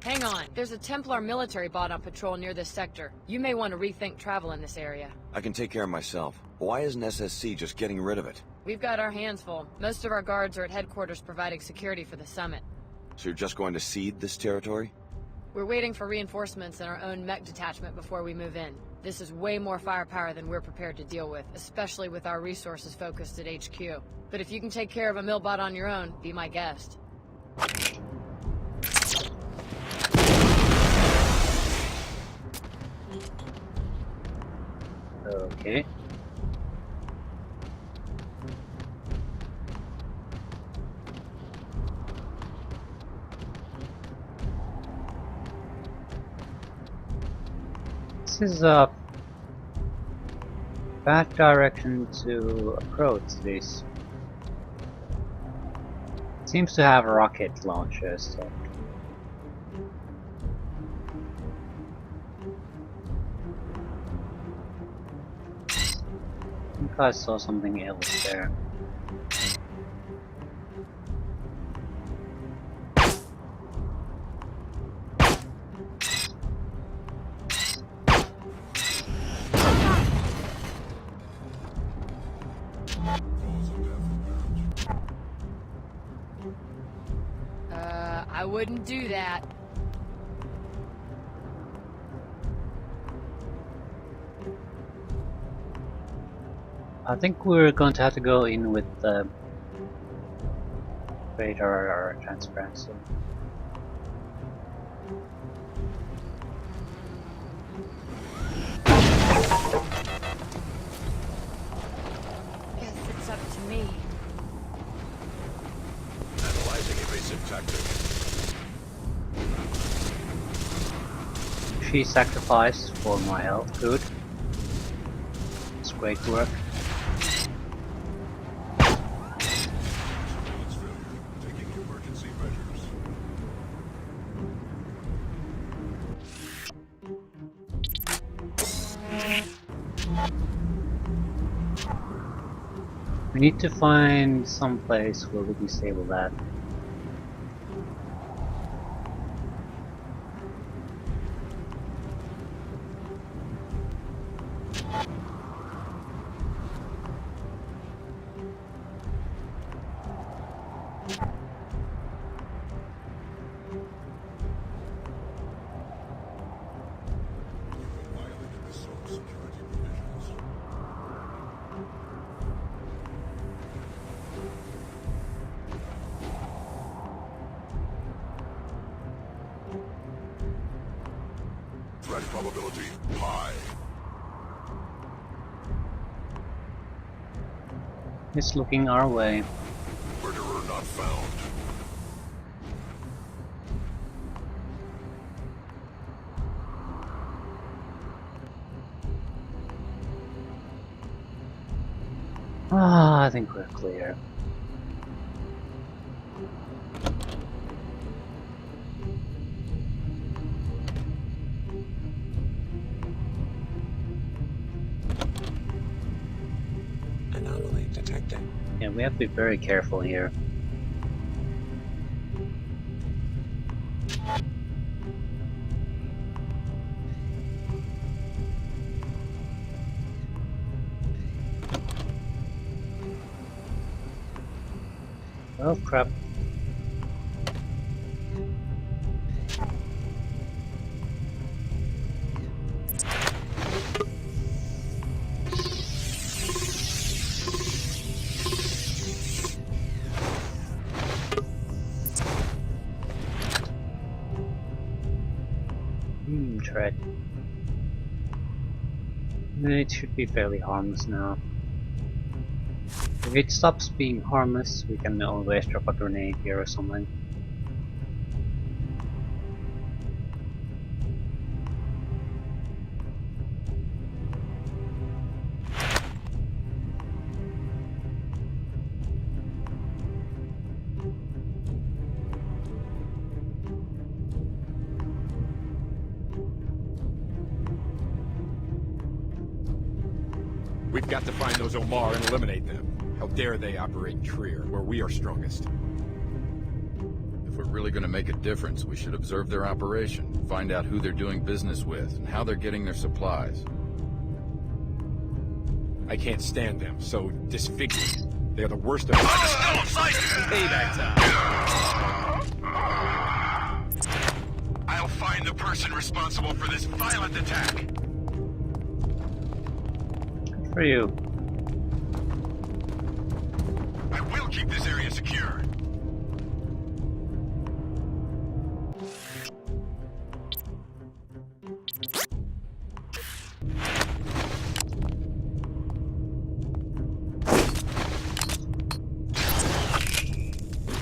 Hang on. There's a Templar military bot on patrol near this sector. You may want to rethink travel in this area. I can take care of myself. Why isn't SSC just getting rid of it? We've got our hands full. Most of our guards are at headquarters providing security for the summit. So you're just going to cede this territory? We're waiting for reinforcements and our own mech detachment before we move in. This is way more firepower than we're prepared to deal with, especially with our resources focused at HQ. But if you can take care of a millbot on your own, be my guest. Okay. This is a bad direction to approach this. Seems to have rocket launchers, so. I think I saw something else there. I wouldn't do that. I think we're going to have to go in with the radar or transparency. Guess it's up to me. Analyzing evasive tactics. She sacrificed for my health, good. It's great work. Taking emergency measures. We need to find some place where we disable that. Threat probability high. It's looking our way. Murderer not found. Ah, I think we're clear. Anomaly detected. Yeah, we have to be very careful here. Oh crap. Tread. It should be fairly harmless now. If it stops being harmless, we can always drop a grenade here or something. We've got to find those Omar and eliminate them. How dare they operate in Trier, where we are strongest. If we're really gonna make a difference, we should observe their operation, find out who they're doing business with, and how they're getting their supplies. I can't stand them, so disfigured. They're the worst of payback time. I'll find the person responsible for this violent attack. Good for you. I will keep this area secure.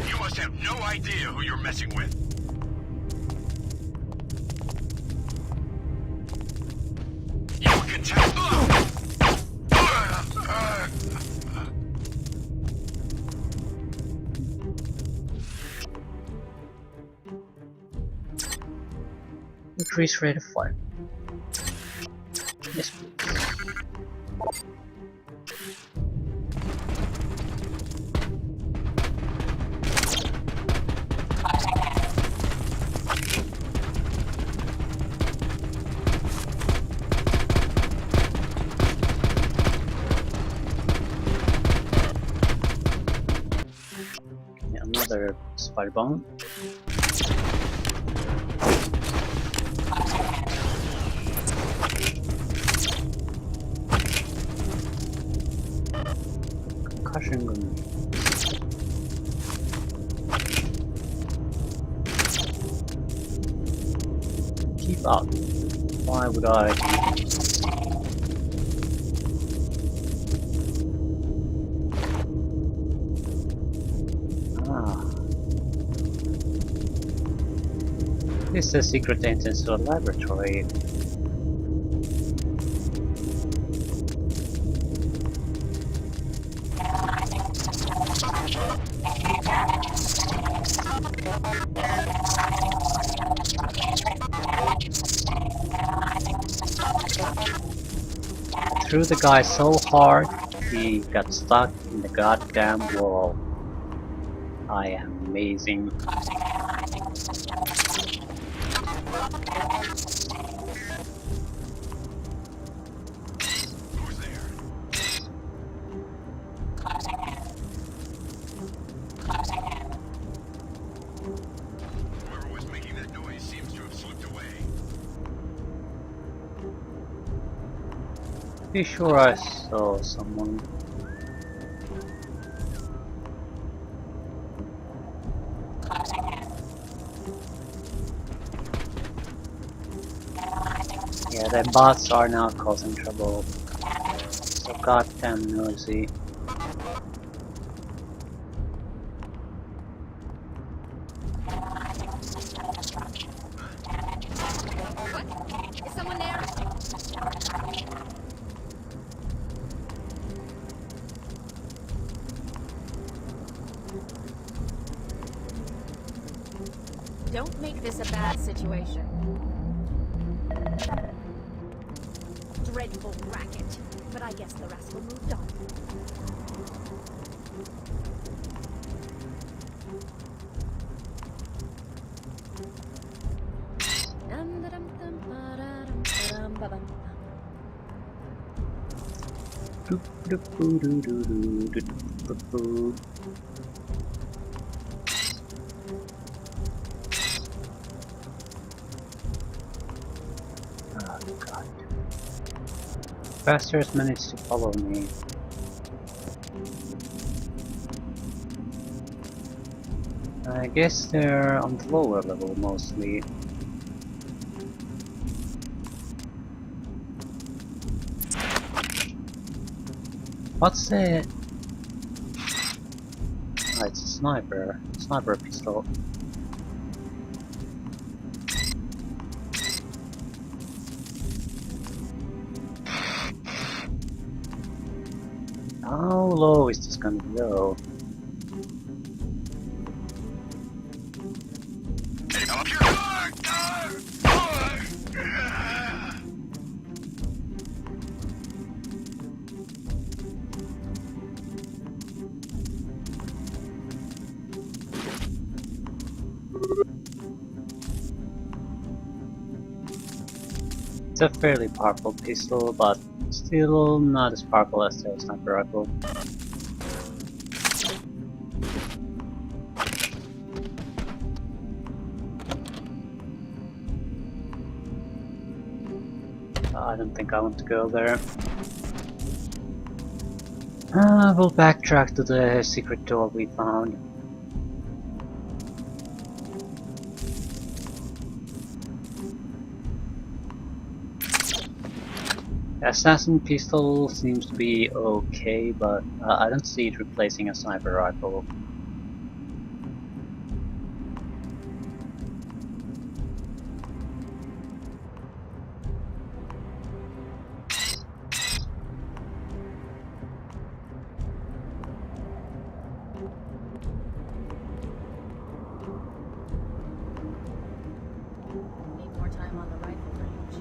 You must have no idea who you're messing with. You can tell. Increase rate of fire. Yes, please. Yeah, another spider bone. Concussion grenade. Keep up. Why would I? Ah. This is a secret entrance to a laboratory. Threw the guy so hard, he got stuck in the goddamn wall. I am amazing. Who's there? Whoever was making that noise seems to have slipped away. Be sure I saw someone. Yeah, the bots are now causing trouble. So goddamn noisy. Is someone there? Don't make this a bad situation. Dreadful racket, but I guess the rascal moved on. Oh god. Bastards managed to follow me. I guess they're on the lower level mostly. What's it? Ah, it's a sniper. Sniper pistol. How low is this gonna go? Hey, up here! It's a fairly powerful pistol, but still not as powerful as the sniper rifle. I don't think I want to go there. We'll backtrack to the secret door we found. The assassin pistol seems to be okay, but I don't see it replacing a sniper rifle. Need more time on the rifle range.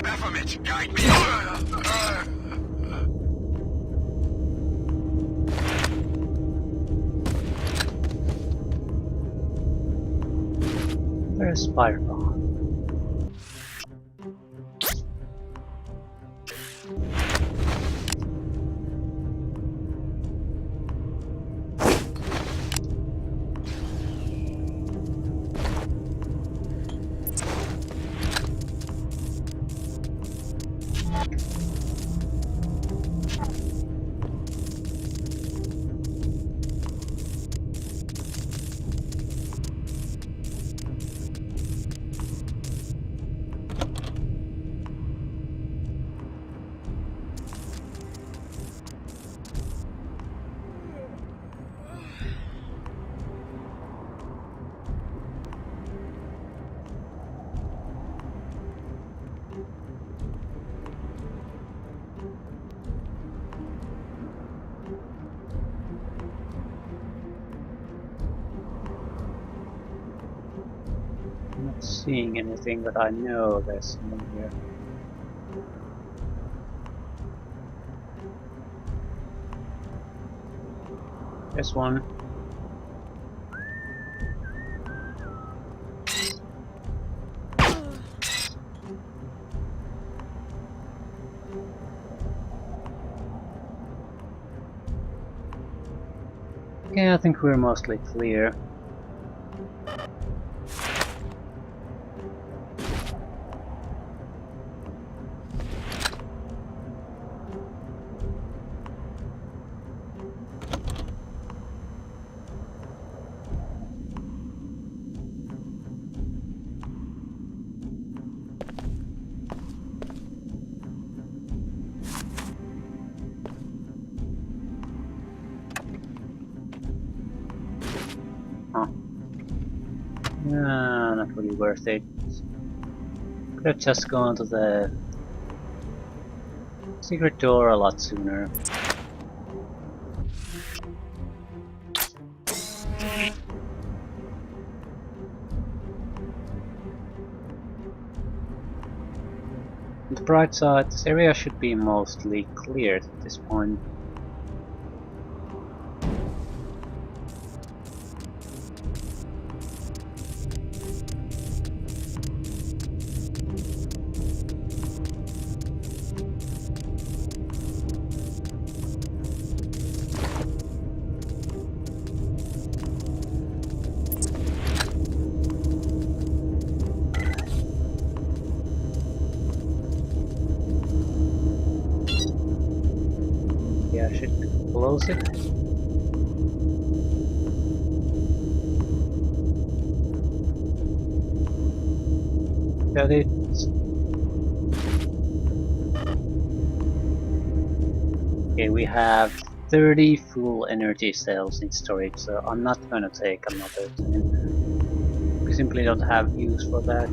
Baphomet, guide me! There's a spider bomb. I'm not seeing anything, but I know there's someone here. There's one. Okay, I think we're mostly clear. Huh. Not really worth it. Could have just gone to the secret door a lot sooner. On the bright side, this area should be mostly cleared at this point. Yeah, I should close it. Got it. Okay, we have 30 full energy cells in storage, so I'm not gonna take another 10. We simply don't have use for that.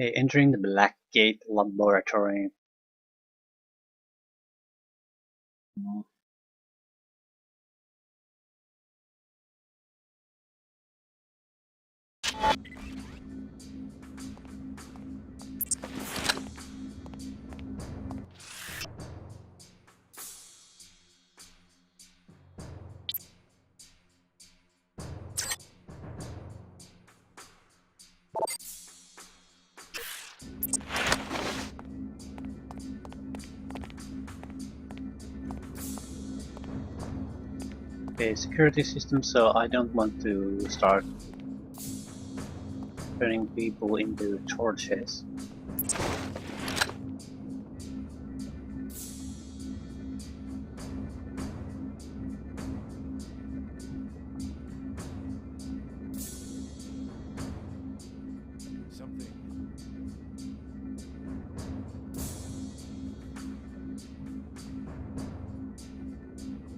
Okay, entering the Black Gate Laboratory. Okay, security system, so I don't want to start turning people into torches. Something.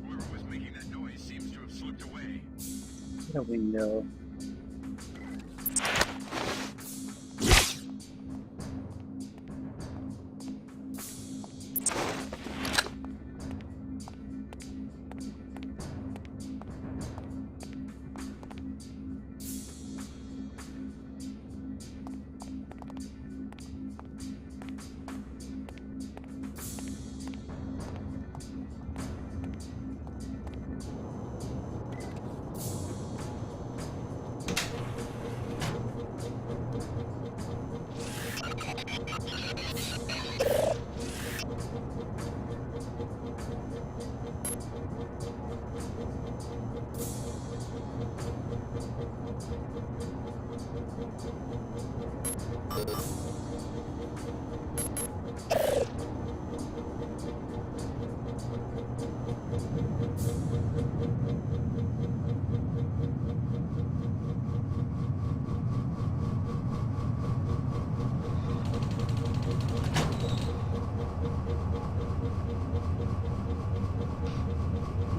Whoever was making that noise seems to have slipped away. Get a window.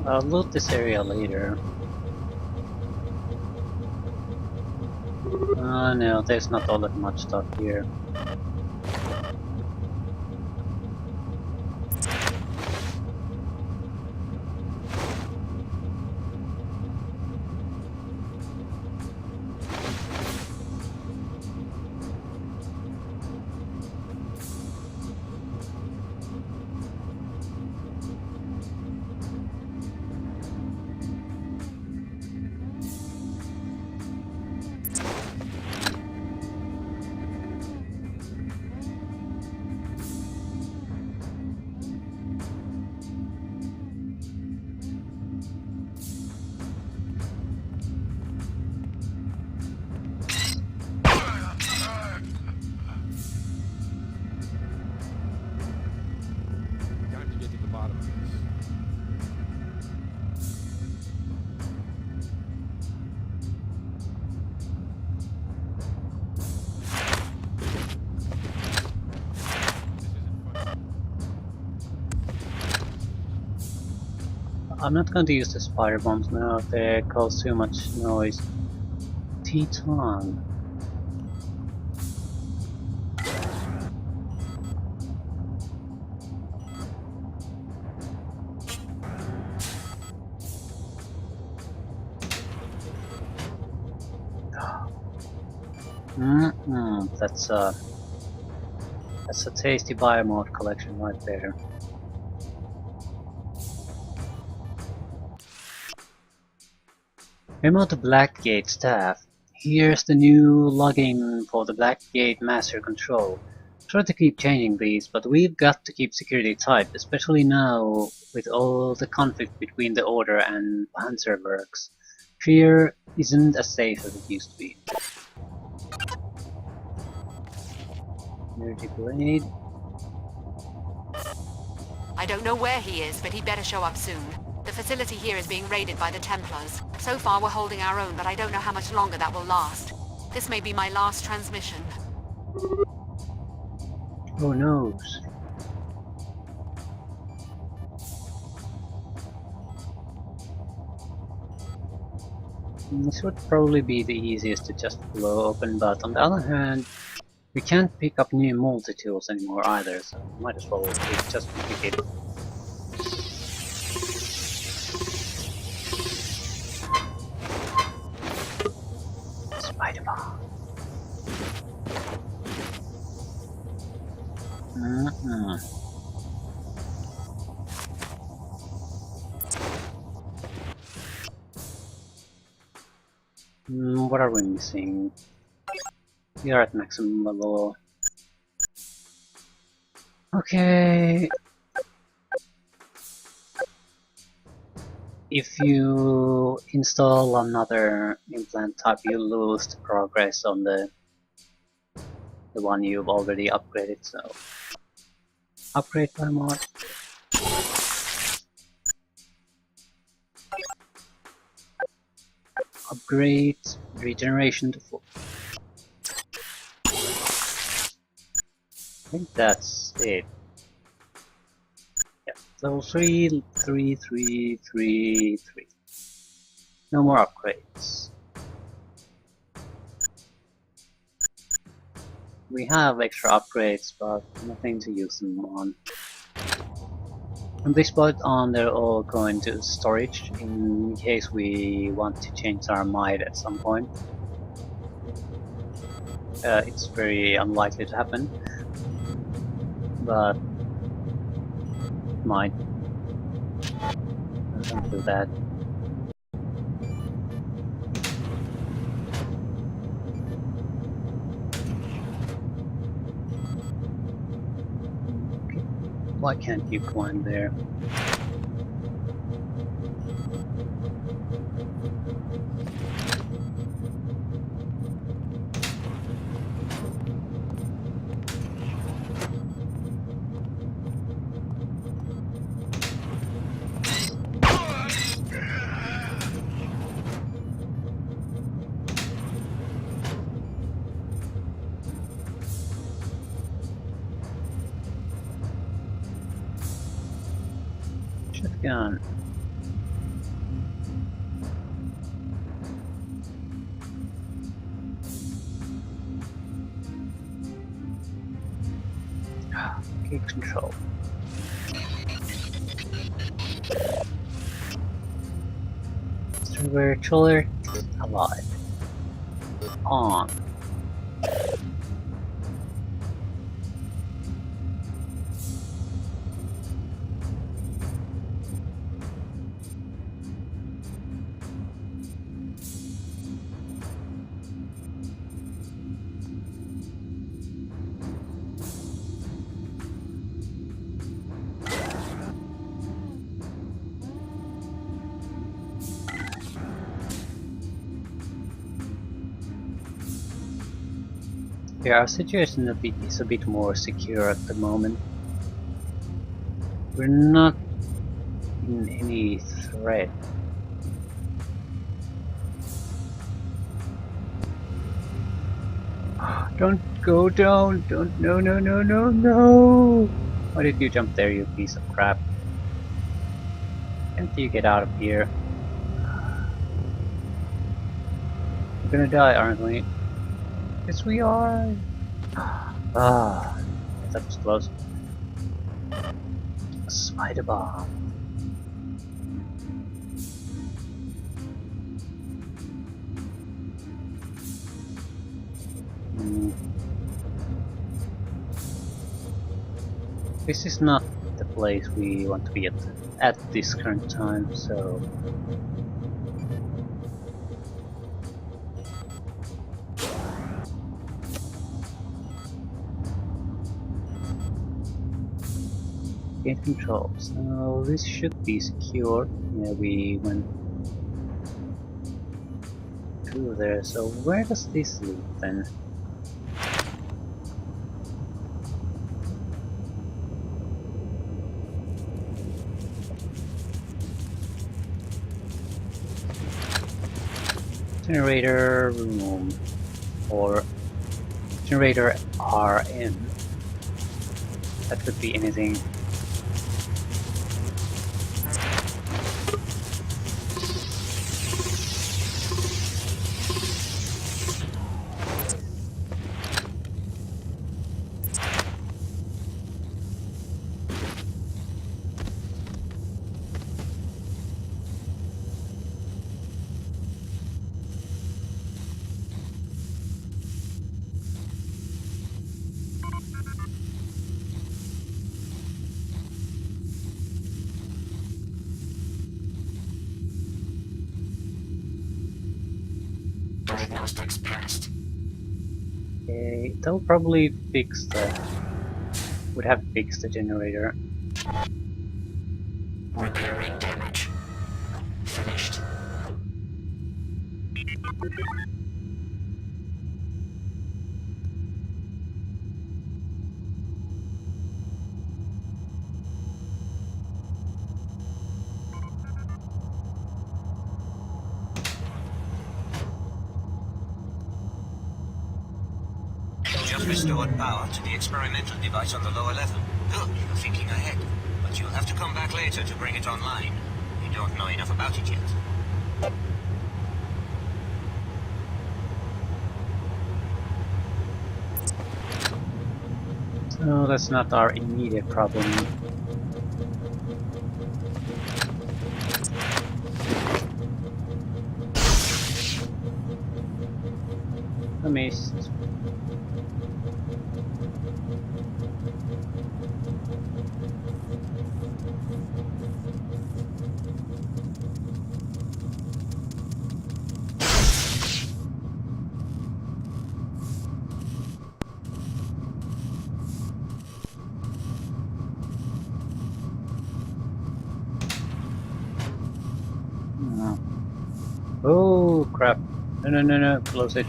I'll loot this area later. No, there's not all that much stuff here. Time to get to the bottom of this. I'm not going to use the spider bombs now, they cause too much noise. Teton. That's a tasty biomod collection right there. Remote Blackgate staff. Here's the new login for the Blackgate Master Control. Try to keep changing these, but we've got to keep security tight, especially now with all the conflict between the Order and Panzerwerks. Here isn't as safe as it used to be. Energy Blade. I don't know where he is, but he better show up soon. The facility here is being raided by the Templars. So far we're holding our own, but I don't know how much longer that will last. This may be my last transmission. Who knows? This would probably be the easiest to just blow open, but on the other hand, we can't pick up new multi-tools anymore either, so might as well just pick it. Spider bomb. What are we missing? We are at maximum level. Okay. if you install another implant type, you lose the progress on the one you've already upgraded, so upgrade by mod. Upgrade regeneration to full. I think that's it. Yeah, level 3, 3, 3, 3, 3. No more upgrades. We have extra upgrades, but nothing to use them on. From this point on, they're all going to storage in case we want to change our might at some point. It's very unlikely to happen, but might. Don't do that. Okay. Why can't you climb there? Shotgun. Okay, control. Mr. Virtualer alive. On. Yeah, our situation is a bit more secure at the moment. We're not in any threat. Don't go down! Don't! No! No! No! No! No! Why did you jump there, you piece of crap? Can't you get out of here? We're gonna die, aren't we? Yes, we are! Ah, that was close. A spider bomb. This is not the place we want to be at this current time, so... Gain control, so this should be secure. Yeah, we went through there, so where does this lead then? Generator room, or generator RM. That could be anything. Diagnostics passed. Okay, they'll probably fix the... would have fixed the generator. Repairing damage. Just restored power to the experimental device on the lower level. Good, you're thinking ahead. But you'll have to come back later to bring it online. You don't know enough about it yet. So that's not our immediate problem. I missed. Oh crap. No, close it.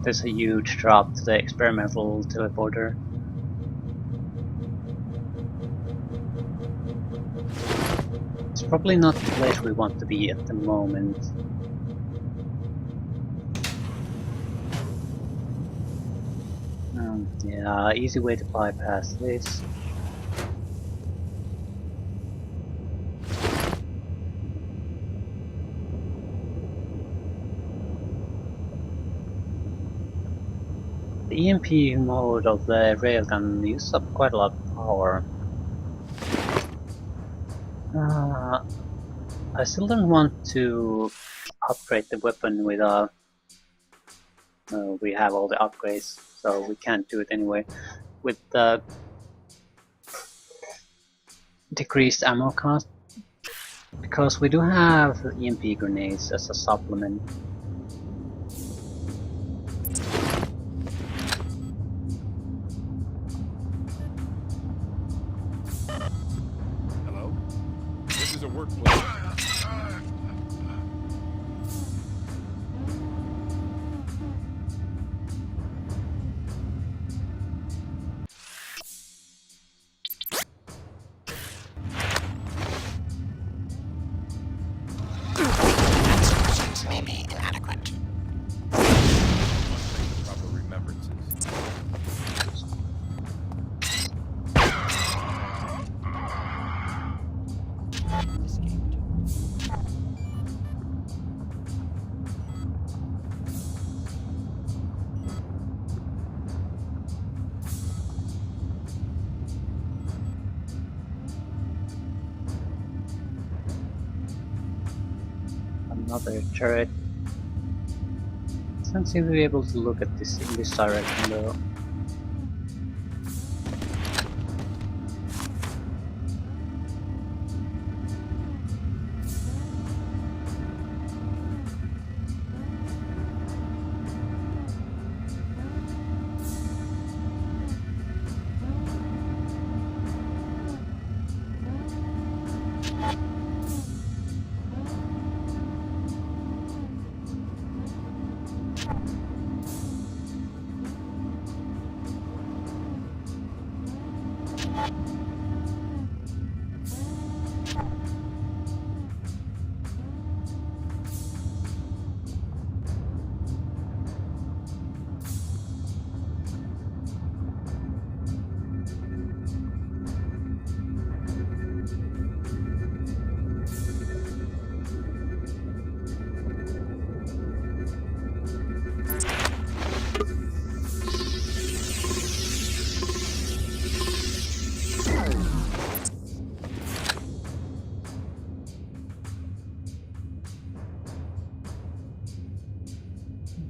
There's a huge drop to the experimental teleporter. It's probably not the place we want to be at the moment. Yeah, easy way to bypass this. The EMP mode of the railgun uses up quite a lot of power. I still don't want to upgrade the weapon with we have all the upgrades, so we can't do it anyway. With the decreased ammo cost, because we do have EMP grenades as a supplement. Hello? This is a workplace. Maybe inadequate. Proper remembrances. Another turret. Doesn't seem to be able to look at this in this direction though.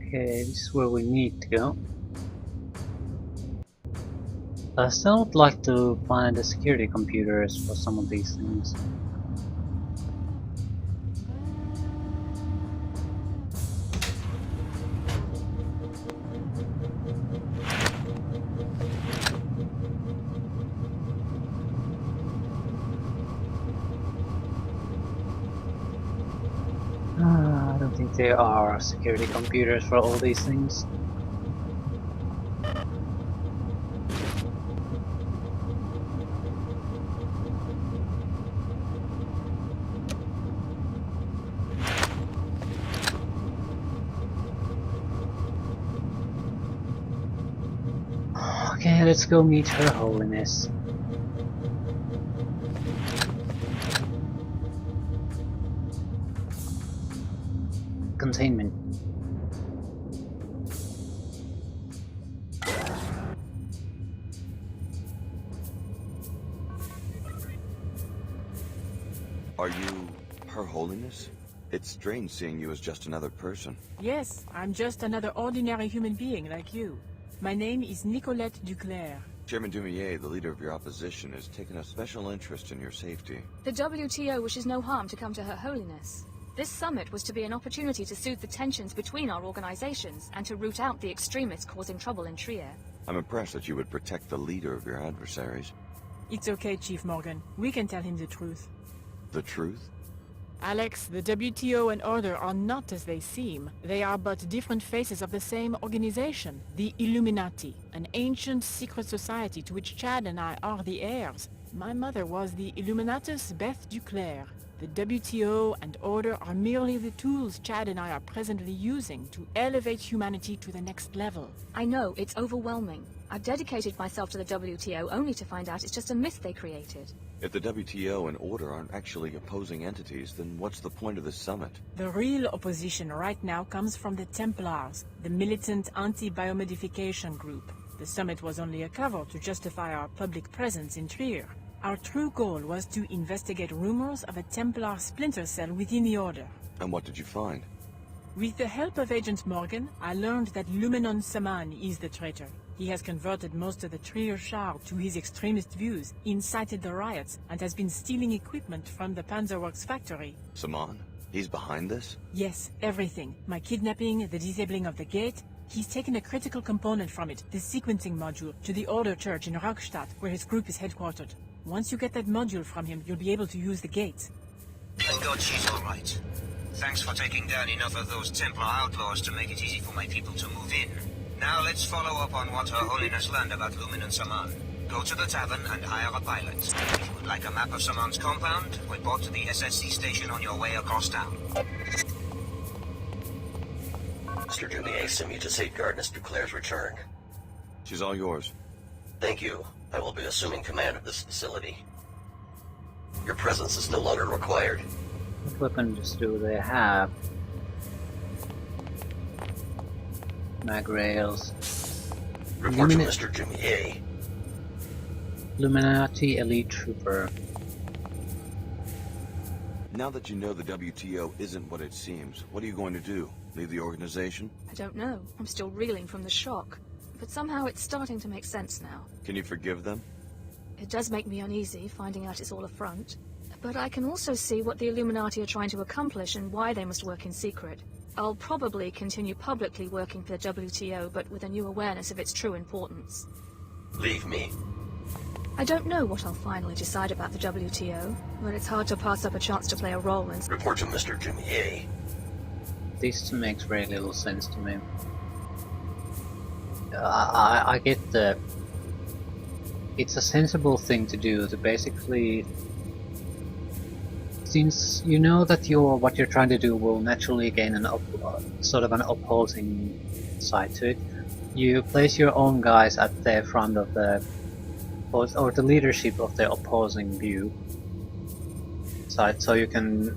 Okay, this is where we need to go. I still would like to find the security computers for some of these things. I don't think there are security computers for all these things. Okay, let's go meet Her Holiness. Containment. Are you Her Holiness? It's strange seeing you as just another person. Yes, I'm just another ordinary human being like you. My name is Nicolette Duclair. Chairman Dumier, the leader of your opposition, has taken a special interest in your safety. The WTO wishes no harm to come to Her Holiness. This summit was to be an opportunity to soothe the tensions between our organizations and to root out the extremists causing trouble in Trier. I'm impressed that you would protect the leader of your adversaries. It's okay, Chief Morgan. We can tell him the truth. The truth? Alex, the WTO and Order are not as they seem. They are but different faces of the same organization, the Illuminati, an ancient secret society to which Chad and I are the heirs. My mother was the Illuminatus Beth Duclair. The WTO and Order are merely the tools Chad and I are presently using to elevate humanity to the next level. I know, it's overwhelming. I've dedicated myself to the WTO only to find out it's just a myth they created. If the WTO and Order aren't actually opposing entities, then what's the point of this summit? The real opposition right now comes from the Templars, the militant anti-biomodification group. The summit was only a cover to justify our public presence in Trier. Our true goal was to investigate rumors of a Templar splinter cell within the Order. And what did you find? With the help of Agent Morgan, I learned that Lumenon Saman is the traitor. He has converted most of the Trier Shard to his extremist views, incited the riots, and has been stealing equipment from the Panzerworks factory. Saman? He's behind this? Yes, everything. My kidnapping, the disabling of the gate. He's taken a critical component from it, the sequencing module, to the Order Church in Rockstadt, where his group is headquartered. Once you get that module from him, you'll be able to use the gate. Thank God she's all right. Thanks for taking down enough of those Templar outlaws to make it easy for my people to move in. Now let's follow up on what Her Holiness learned about Lumen and Saman. Go to the tavern and hire a pilot. If you would like a map of Saman's compound, report to the SSC station on your way across town. Mr. Dumier sent me to safeguard Mr. Claire's return. She's all yours. Thank you. I will be assuming command of this facility. Your presence is no longer required. What weapons do they have? Mag rails. Report to Mr. Dumier. Illuminati Elite Trooper. Now that you know the WTO isn't what it seems, what are you going to do? Leave the organization? I don't know. I'm still reeling from the shock. But somehow it's starting to make sense now. Can you forgive them? It does make me uneasy, finding out it's all a front. But I can also see what the Illuminati are trying to accomplish and why they must work in secret. I'll probably continue publicly working for the WTO, but with a new awareness of its true importance. Leave me. I don't know what I'll finally decide about the WTO, but it's hard to pass up a chance to play a role in... Report to Mr. Dumier. This makes very little sense to me. I get the... It's a sensible thing to do, to basically... Since you know that what you're trying to do will naturally gain sort of an opposing side to it, you place your own guys at the front of the... or the leadership of the opposing view side, so you can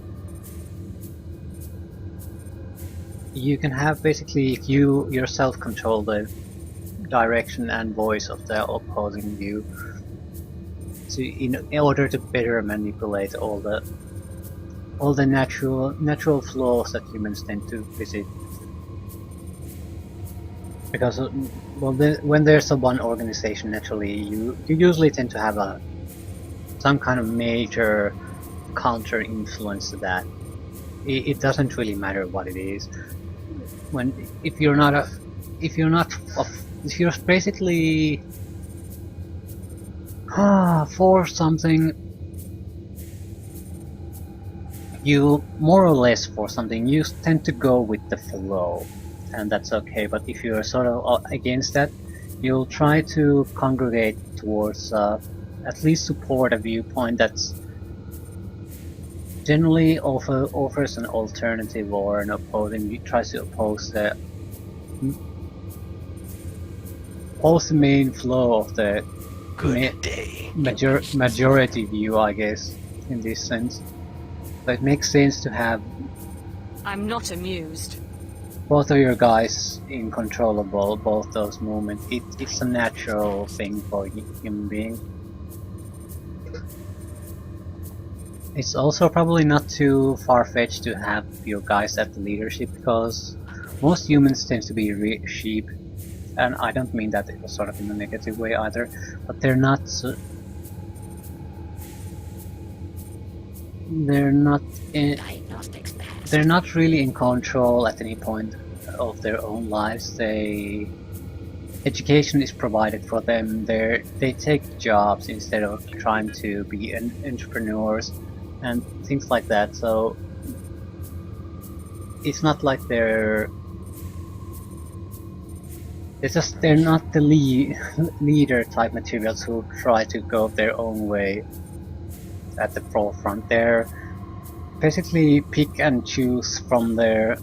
have basically you yourself control the direction and voice of the opposing view, so in order to better manipulate all the natural flaws that humans tend to visit. Because when there's one organization, naturally you usually tend to have some kind of major counter influence to that. It doesn't really matter what it is. If you're basically for something, you more or less for something, you tend to go with the flow, and that's okay. But if you're sort of against that, you'll try to congregate towards at least support a viewpoint that's generally offers an alternative or an opposing, tries to oppose the main flow of the majority view, I guess, in this sense. So it makes sense to have I'm not amused. both of your guys in control of both those movements. It's a natural thing for a human being. It's also probably not too far-fetched to have your guys at the leadership, because most humans tend to be sheep, and I don't mean that it was sort of in a negative way either, but they're not really in control at any point of their own lives. Education is provided for them. They take jobs instead of trying to be entrepreneurs and things like that. So it's not like they're not the leader type materials who try to go their own way at the forefront. They're basically pick and choose from their.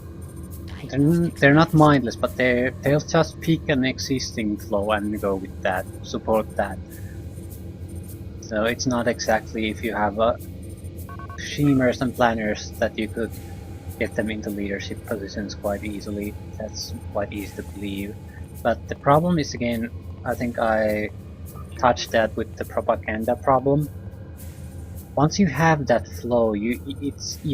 They're not mindless, but they'll just pick an existing flow and go with that, support that. So it's not exactly, if you have schemers and planners, that you could get them into leadership positions quite easily. That's quite easy to believe. But the problem is, again, I think I touched that with the propaganda problem. Once you have that flow, you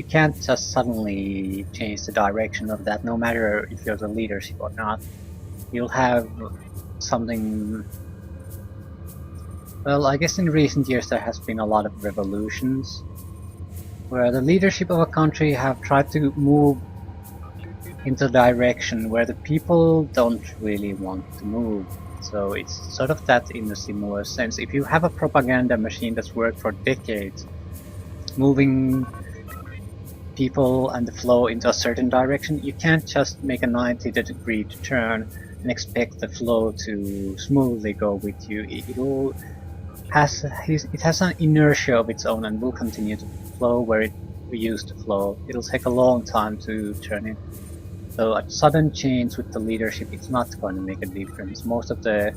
can't just suddenly change the direction of that, no matter if you're the leadership or not. You'll have something. Well, I guess in recent years there has been a lot of revolutions where the leadership of a country have tried to move into a direction where the people don't really want to move. So it's sort of that in a similar sense. If you have a propaganda machine that's worked for decades, moving people and the flow into a certain direction, you can't just make a 90-degree turn and expect the flow to smoothly go with you. It has an inertia of its own and will continue to flow where it used to flow. It'll take a long time to turn it. So a sudden change with the leadership, it's not going to make a difference. Most of the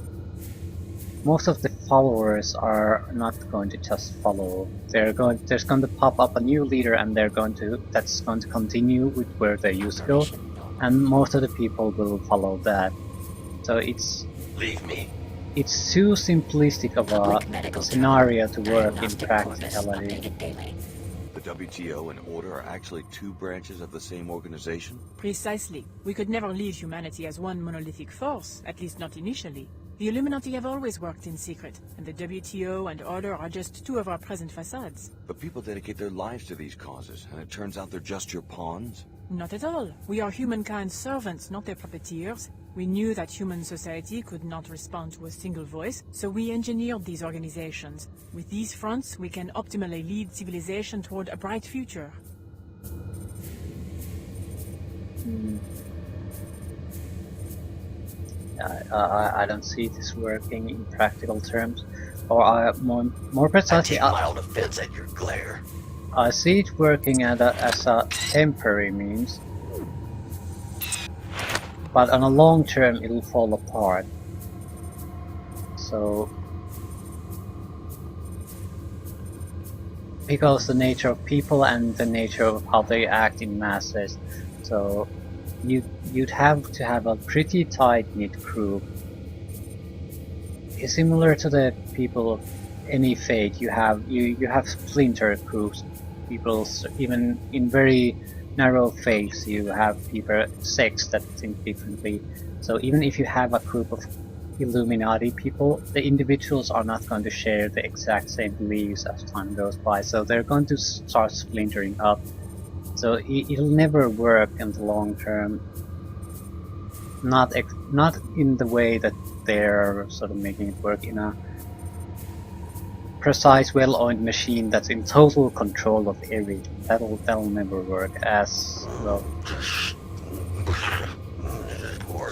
followers are not going to just follow. There's going to pop up a new leader, and that's going to continue with where they used to go, and most of the people will follow that. So it's too simplistic of a scenario to work in practicality. The WTO and Order are actually two branches of the same organization? Precisely. We could never lead humanity as one monolithic force, at least not initially. The Illuminati have always worked in secret, and the WTO and Order are just two of our present facades. But people dedicate their lives to these causes, and it turns out they're just your pawns? Not at all. We are humankind's servants, not their puppeteers. We knew that human society could not respond to a single voice, so we engineered these organizations. With these fronts, we can optimally lead civilization toward a bright future. I don't see this working in practical terms, or more precisely, I take mild offense at your glare. I see it working as a temporary means, but on a long term it'll fall apart. So, because the nature of people and the nature of how they act in masses, so you'd have to have a pretty tight-knit group. It's similar to the people of any faith. You have splinter groups. People, even in very narrow faiths, you have people sects that think differently. So even if you have a group of Illuminati people, the individuals are not going to share the exact same beliefs as time goes by. So they're going to start splintering up. So it'll never work in the long term. Not in the way that they're sort of making it work in a precise, well-oiled machine that's in total control of everything. That'll never work as well.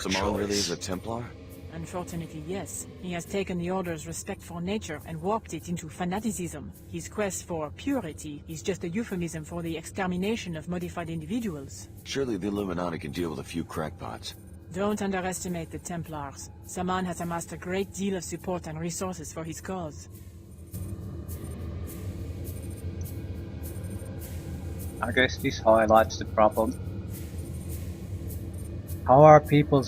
Saman really is a Templar? Unfortunately, yes. He has taken the Order's respect for nature and warped it into fanaticism. His quest for purity is just a euphemism for the extermination of modified individuals. Surely the Illuminati can deal with a few crackpots. Don't underestimate the Templars. Saman has amassed a great deal of support and resources for his cause. I guess this highlights the problem. How are people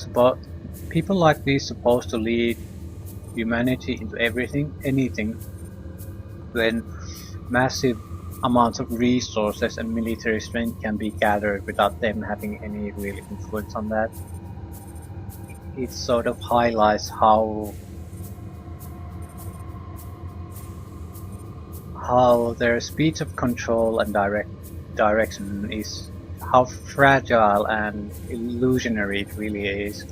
like these supposed to lead humanity into anything, when massive amounts of resources and military strength can be gathered without them having any real influence on that? It sort of highlights how their speed of control and direction is, how fragile and illusionary it really is.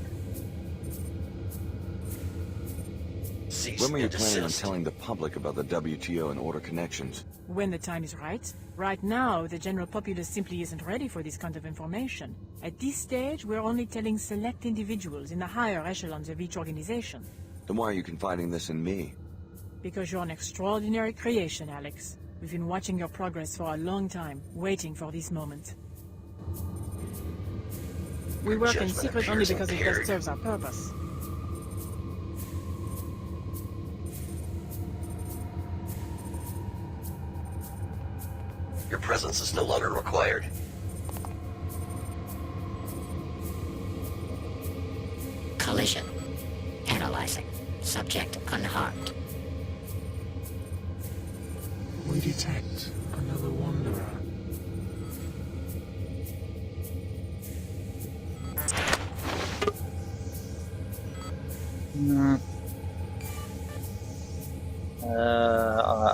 When were you planning on telling the public about the WTO and Order connections? When the time is right. Right now, the general populace simply isn't ready for this kind of information. At this stage, we're only telling select individuals in the higher echelons of each organization. Then why are you confiding this in me? Because you're an extraordinary creation, Alex. We've been watching your progress for a long time, waiting for this moment. We work in secret only because it best serves our purpose. Your presence is no longer required. Collision. Analyzing. Subject unharmed. We detect another wanderer.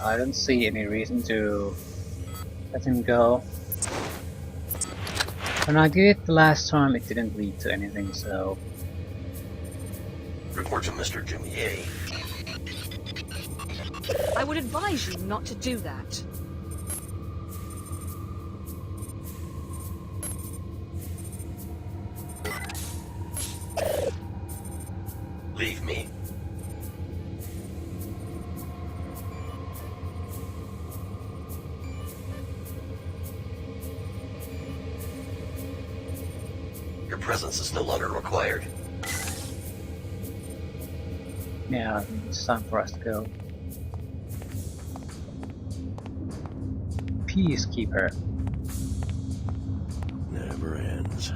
I don't see any reason to let him go. When I did it the last time, it didn't lead to anything, so... Report to Mr. Jumier. I would advise you not to do that. Leave me. Your presence is no longer required. Yeah, it's time for us to go. Peacekeeper. Never ends.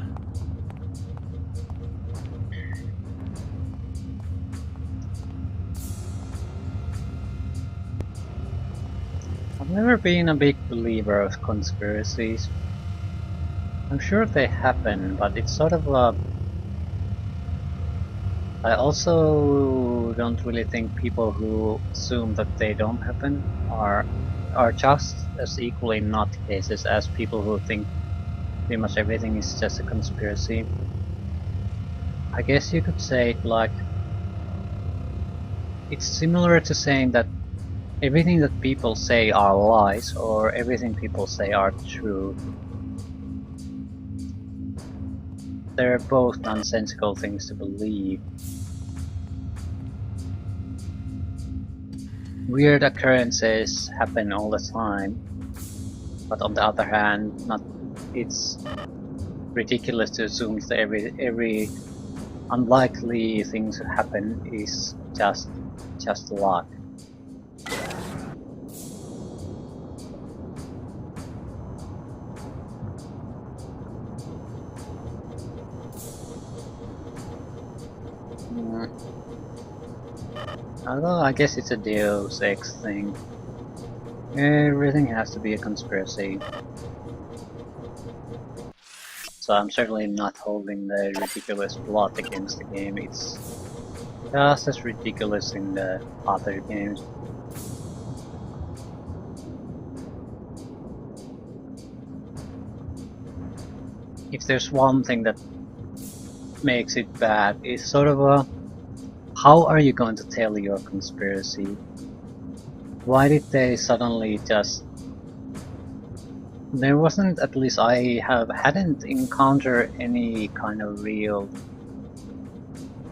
I've never been a big believer of conspiracies. I'm sure they happen, but it's sort of a... I also don't really think people who assume that they don't happen are just as equally not cases as people who think pretty much everything is just a conspiracy. I guess you could say it like... It's similar to saying that everything that people say are lies, or everything people say are true. They're both nonsensical things to believe. Weird occurrences happen all the time, but on the other hand, it's ridiculous to assume that every unlikely thing to happen is just luck. Although I guess it's a Deus Ex thing. Everything has to be a conspiracy. So I'm certainly not holding the ridiculous plot against the game. It's just as ridiculous in the other games. If there's one thing that makes it bad, it's sort of a... How are you going to tell your conspiracy? Why did they suddenly just... There wasn't, at least I hadn't encountered any kind of real...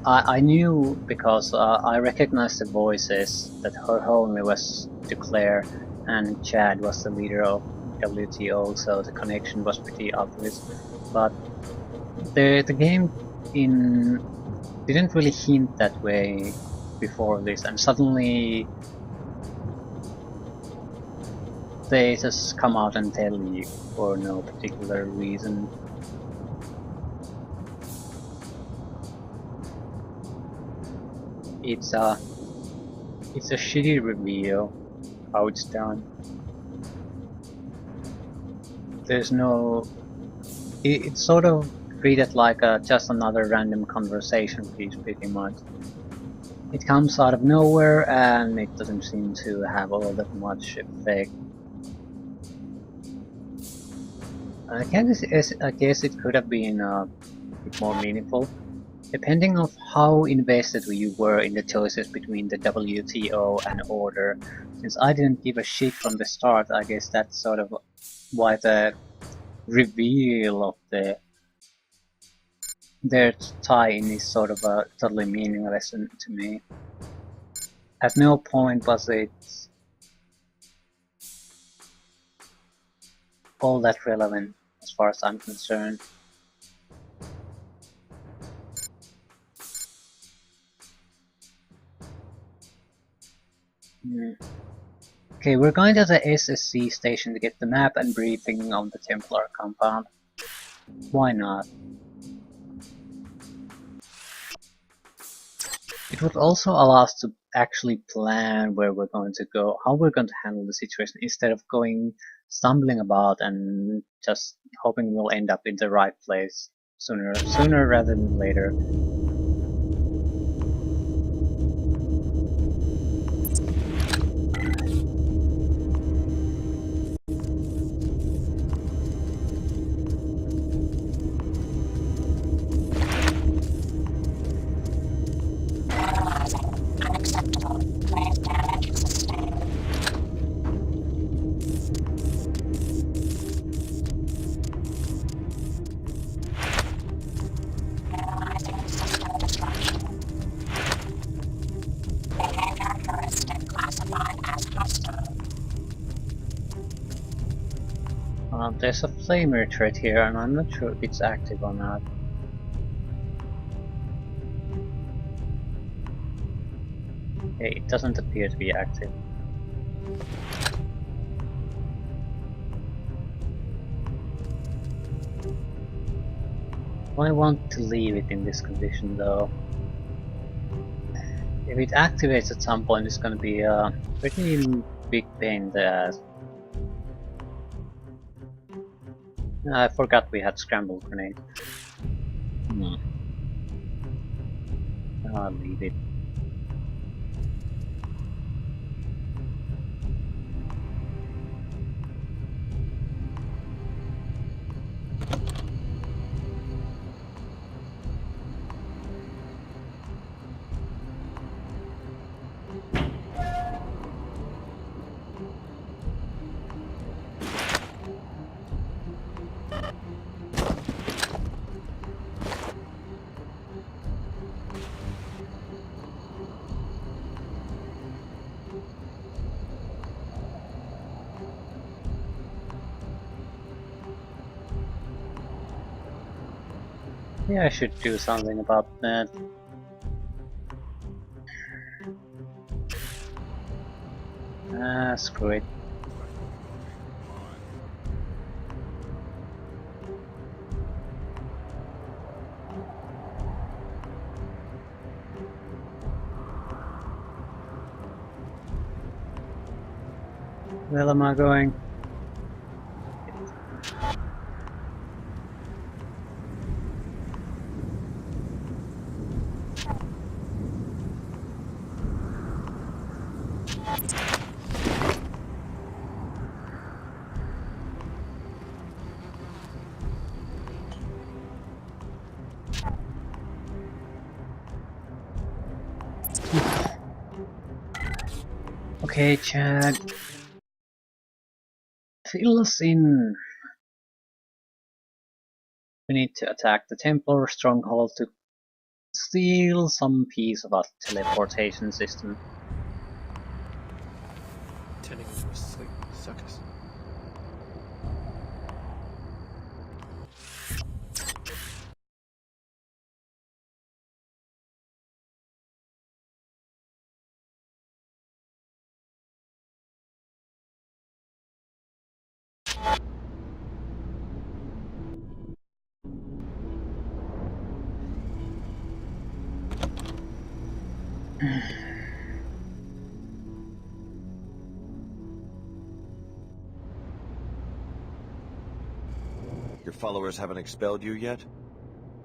I knew because I recognized the voices that her homie was to Claire and Chad was the leader of WTO, so the connection was pretty obvious. But the game didn't really hint that way before this, and suddenly they just come out and tell you for no particular reason. It's a shitty reveal how it's done. There's no... It's sort of treated like just another random conversation piece, pretty much. It comes out of nowhere and it doesn't seem to have all that much effect. I guess it could have been a bit more meaningful, depending on how invested you were in the choices between the WTO and Order. Since I didn't give a shit from the start, I guess that's sort of why the reveal of their tie-in is sort of totally meaningless to me. At no point was it all that relevant as far as I'm concerned. Okay, we're going to the SSC station to get the map and briefing on the Templar compound. Why not? It would also allow us to actually plan where we're going to go, how we're going to handle the situation, instead of stumbling about and just hoping we'll end up in the right place sooner rather than later. There's a flamer thread here, and I'm not sure if it's active or not. Okay, it doesn't appear to be active. I want to leave it in this condition though. If it activates at some point, it's gonna be a pretty big pain in the ass. I forgot we had scramble grenade. I'll leave it. Yeah, I should do something about that. Screw it. Where am I going? Okay, Chad. Fill us in. We need to attack the Templar stronghold to steal some piece of our teleportation system. Turning into a sleep circus. Your followers haven't expelled you yet?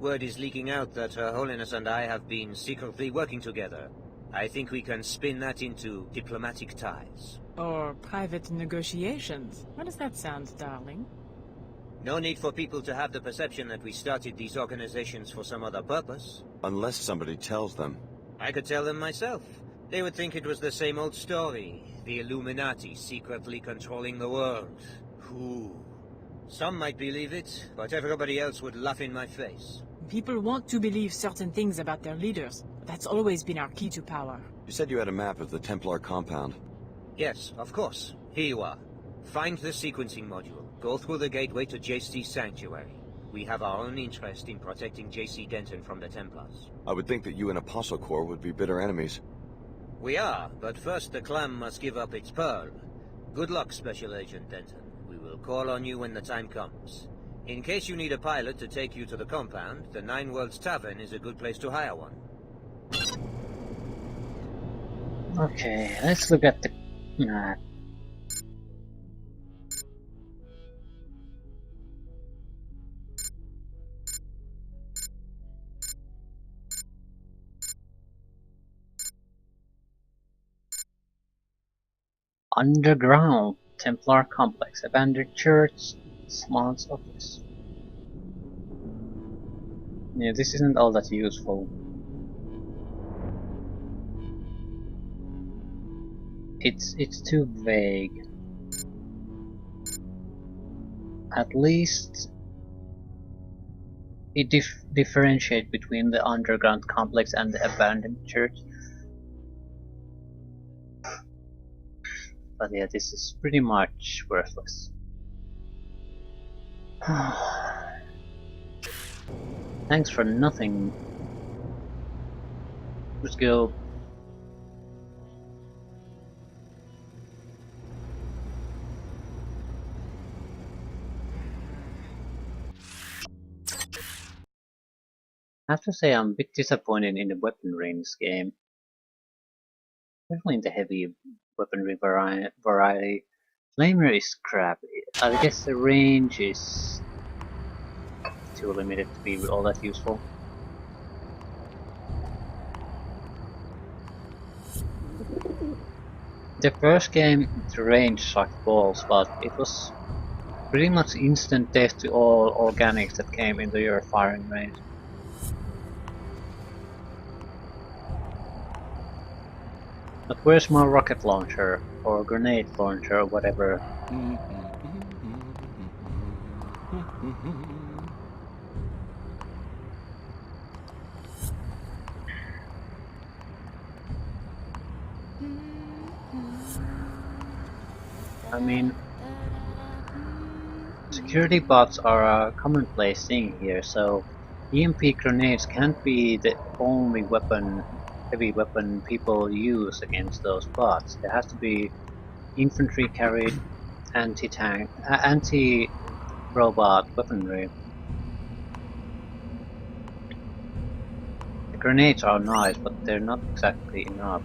Word is leaking out that Her Holiness and I have been secretly working together. I think we can spin that into diplomatic ties. Or private negotiations. How does that sound, darling? No need for people to have the perception that we started these organizations for some other purpose. Unless somebody tells them. I could tell them myself. They would think it was the same old story. The Illuminati secretly controlling the world. Who? Some might believe it, but everybody else would laugh in my face. People want to believe certain things about their leaders. That's always been our key to power. You said you had a map of the Templar compound. Yes, of course. Here you are. Find the sequencing module. Go through the gateway to JC's sanctuary. We have our own interest in protecting JC Denton from the Templars. I would think that you and Apostle Corps would be bitter enemies. We are, but first the clam must give up its pearl. Good luck, Special Agent Denton. We will call on you when the time comes. In case you need a pilot to take you to the compound, the Nine Worlds Tavern is a good place to hire one. Okay, let's look at the map. Underground Templar complex, abandoned church, Smart's office. Yeah, this isn't all that useful. It's too vague. At least it differentiates between the underground complex and the abandoned church. But yeah, this is pretty much worthless. Thanks for nothing. Let's go. I have to say I'm a bit disappointed in the weaponry in this game. Especially in the heavy weaponry variety. Flamer is crap. I guess the range is too limited to be all that useful. The first game, the range sucked balls, but it was pretty much instant death to all organics that came into your firing range. But where's my rocket launcher, or grenade launcher, or whatever? I mean, security bots are a commonplace thing here, so EMP grenades can't be the only weapon, heavy weapon people use against those bots. There has to be infantry carried, anti-tank, anti-robot weaponry. The grenades are nice, but they're not exactly enough.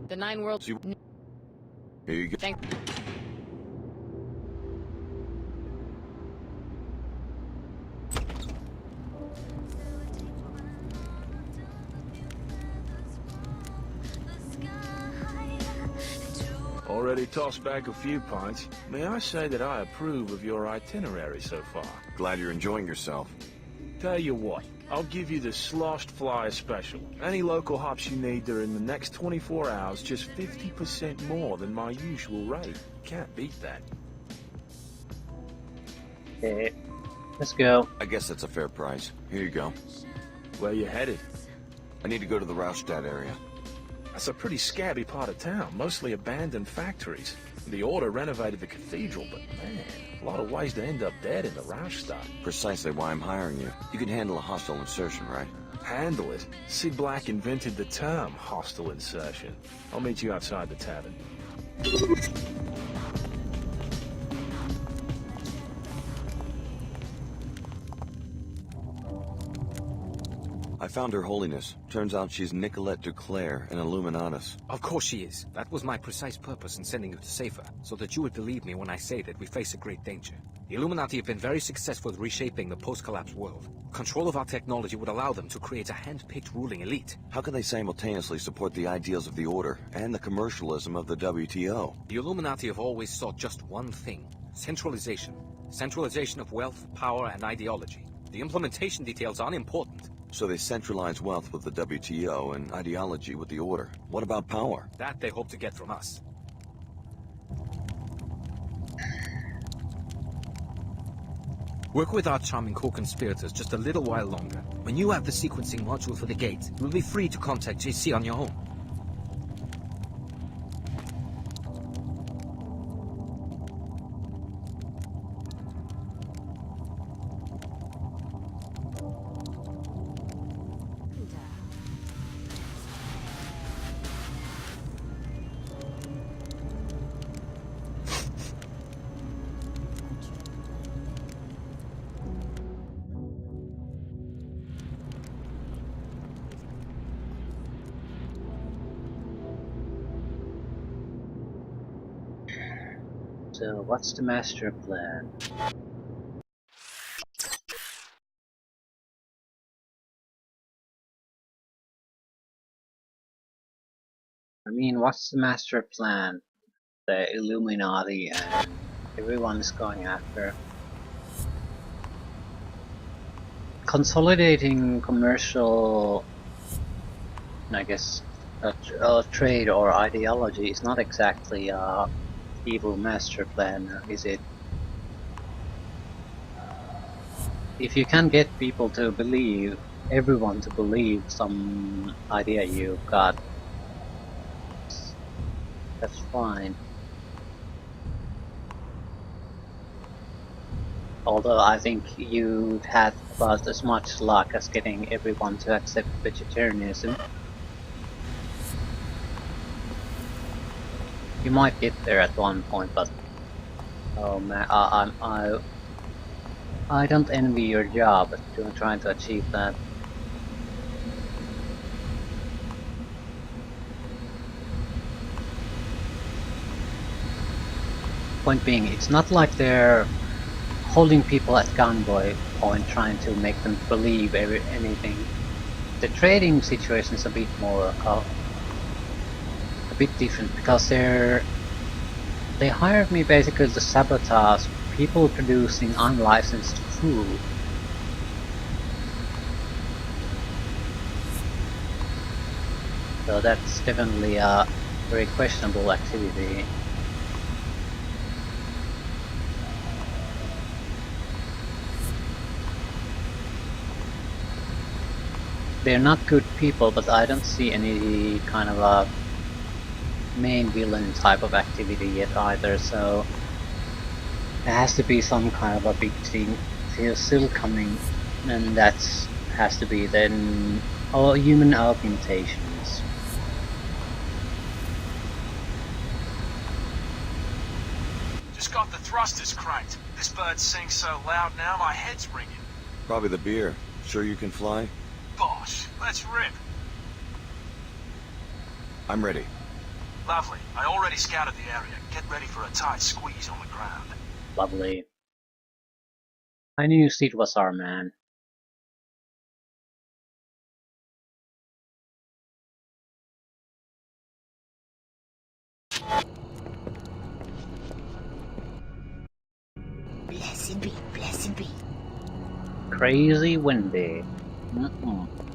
The Nine Worlds. Here you go. Thank. Already tossed back a few pints. May I say that I approve of your itinerary so far? Glad you're enjoying yourself. Tell you what, I'll give you the Sloshed Flyer special. Any local hops you need during the next 24 hours, just 50% more than my usual rate. Can't beat that. Okay, let's go. I guess that's a fair price. Here you go. Where you headed? I need to go to the Rauschstadt area. That's a pretty scabby part of town, mostly abandoned factories. The Order renovated the cathedral, but man, a lot of ways to end up dead in the Rauschstadt. Precisely why I'm hiring you. You can handle a hostile insertion, right? Handle it? Sid Black invented the term hostile insertion. I'll meet you outside the tavern. I found Her Holiness. Turns out she's Nicolette Duclair, an Illuminatus. Of course she is. That was my precise purpose in sending you to save her, so that you would believe me when I say that we face a great danger. The Illuminati have been very successful at reshaping the post-collapse world. Control of our technology would allow them to create a hand-picked ruling elite. How can they simultaneously support the ideals of the Order and the commercialism of the WTO? The Illuminati have always sought just one thing: centralization. Centralization of wealth, power, and ideology. The implementation details are unimportant. So they centralize wealth with the WTO and ideology with the Order. What about power? That they hope to get from us. Work with our charming co-conspirators just a little while longer. When you have the sequencing module for the gate, you'll be free to contact JC on your own. So, what's the master plan? I mean, what's the master plan? The Illuminati and everyone's going after. Consolidating commercial, I guess, trade or ideology is not exactly a evil master plan, is it? If you can get people to believe, everyone to believe some idea you've got, that's fine. Although I think you'd had about as much luck as getting everyone to accept vegetarianism. You might get there at one point, but oh man, I don't envy your job trying to achieve that. Point being, it's not like they're holding people at gunpoint trying to make them believe anything. The trading situation is a bit more a bit different, because they hired me basically to sabotage people producing unlicensed food. So that's definitely a very questionable activity. They're not good people, but I don't see any kind of a main villain type of activity yet either, so there has to be some kind of a big thing still coming, and that has to be then human augmentations. Just got the thrusters cranked. This bird sings so loud now my head's ringing. Probably the beer. Sure you can fly? Bosh, let's rip. I'm ready. Lovely. I already scouted the area. Get ready for a tight squeeze on the ground. Lovely. I knew Sid was our man. Blessed be, blessed be. Crazy windy. Mm-mm.